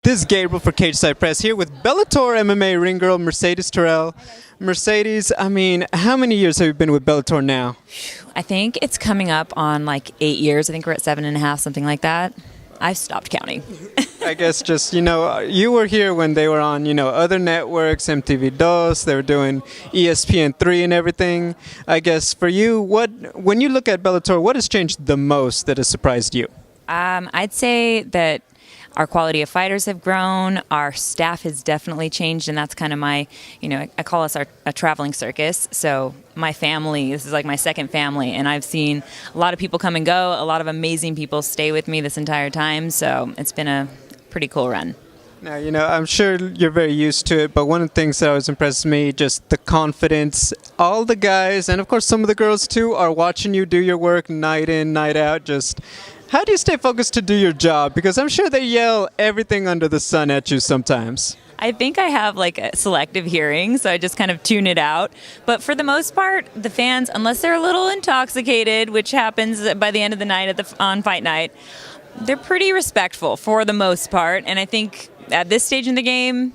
This is Gabriel for Cage Side Press here with Bellator MMA ring girl Mercedes Terrell. Mercedes, I mean, how many years have you been with Bellator now? I think it's coming up on like 8 years. I think we're at 7.5, something like that. I've stopped counting. I guess just, you were here when they were on, other networks, MTV2, they were doing ESPN3 and everything. I guess for you, when you look at Bellator, what has changed the most that has surprised you? I'd say that our quality of fighters have grown. Our staff has definitely changed, and that's kind of my, I call us a traveling circus. So my family, this is like my second family, and I've seen a lot of people come and go. A lot of amazing people stay with me this entire time, so it's been a pretty cool run. Now, I'm sure you're very used to it, but one of the things that always impresses me, just the confidence. All the guys, and of course some of the girls too, are watching you do your work night in, night out. Just how do you stay focused to do your job? Because I'm sure they yell everything under the sun at you sometimes. I think I have like a selective hearing, so I just kind of tune it out. But for the most part, the fans, unless they're a little intoxicated, which happens by the end of the night on fight night, they're pretty respectful for the most part. And I think at this stage in the game,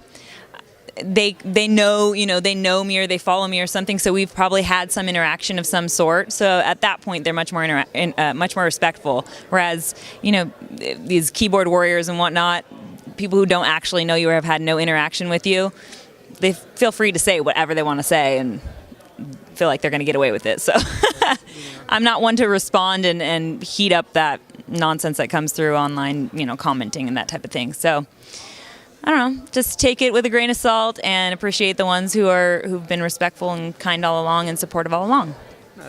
they know me or they follow me or something, so we've probably had some interaction of some sort. So at that point, they're much more respectful. Whereas, these keyboard warriors and whatnot, people who don't actually know you or have had no interaction with you, they feel free to say whatever they want to say and feel like they're going to get away with it. So I'm not one to respond and heat up that nonsense that comes through online, commenting and that type of thing. So I don't know, just take it with a grain of salt and appreciate the ones who've been respectful and kind all along and supportive all along.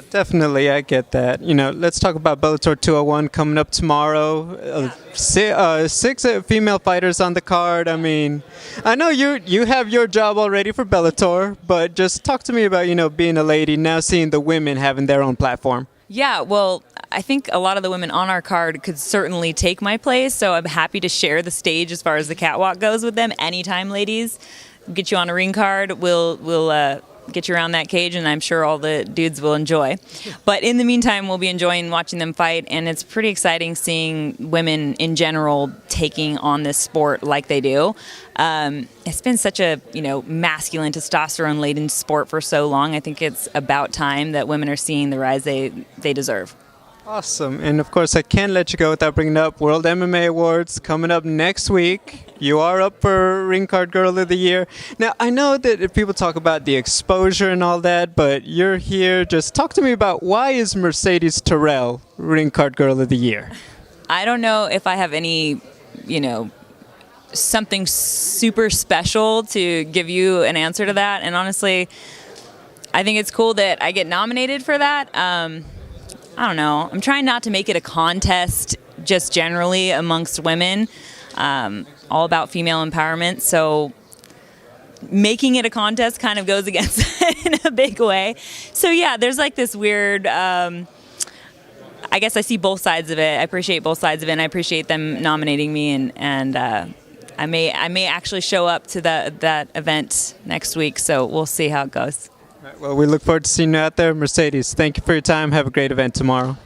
Definitely, I get that. Let's talk about Bellator 201 coming up tomorrow. Six female fighters on the card. I mean, I know you have your job already for Bellator, but just talk to me about, being a lady, now seeing the women having their own platform. Yeah, well, I think a lot of the women on our card could certainly take my place, so I'm happy to share the stage as far as the catwalk goes with them anytime, ladies. Get you on a ring card. We'll get you around that cage, and I'm sure all the dudes will enjoy. But in the meantime, we'll be enjoying watching them fight, and it's pretty exciting seeing women in general taking on this sport like they do. It's been such a masculine, testosterone-laden sport for so long. I think it's about time that women are seeing the rise they deserve. Awesome. And of course, I can't let you go without bringing up World MMA Awards coming up next week. You are up for Ring Card Girl of the Year. Now, I know that if people talk about the exposure and all that, but you're here. Just talk to me about why is Mercedes Terrell Ring Card Girl of the Year? I don't know if I have any, something super special to give you an answer to that. And honestly, I think it's cool that I get nominated for that. I don't know. I'm trying not to make it a contest just generally amongst women, all about female empowerment. So making it a contest kind of goes against it in a big way. So yeah, there's like this weird, I guess I see both sides of it. I appreciate both sides of it, and I appreciate them nominating me, and I may actually show up to that event next week, so we'll see how it goes. All right, well, we look forward to seeing you out there. Mercedes, thank you for your time. Have a great event tomorrow.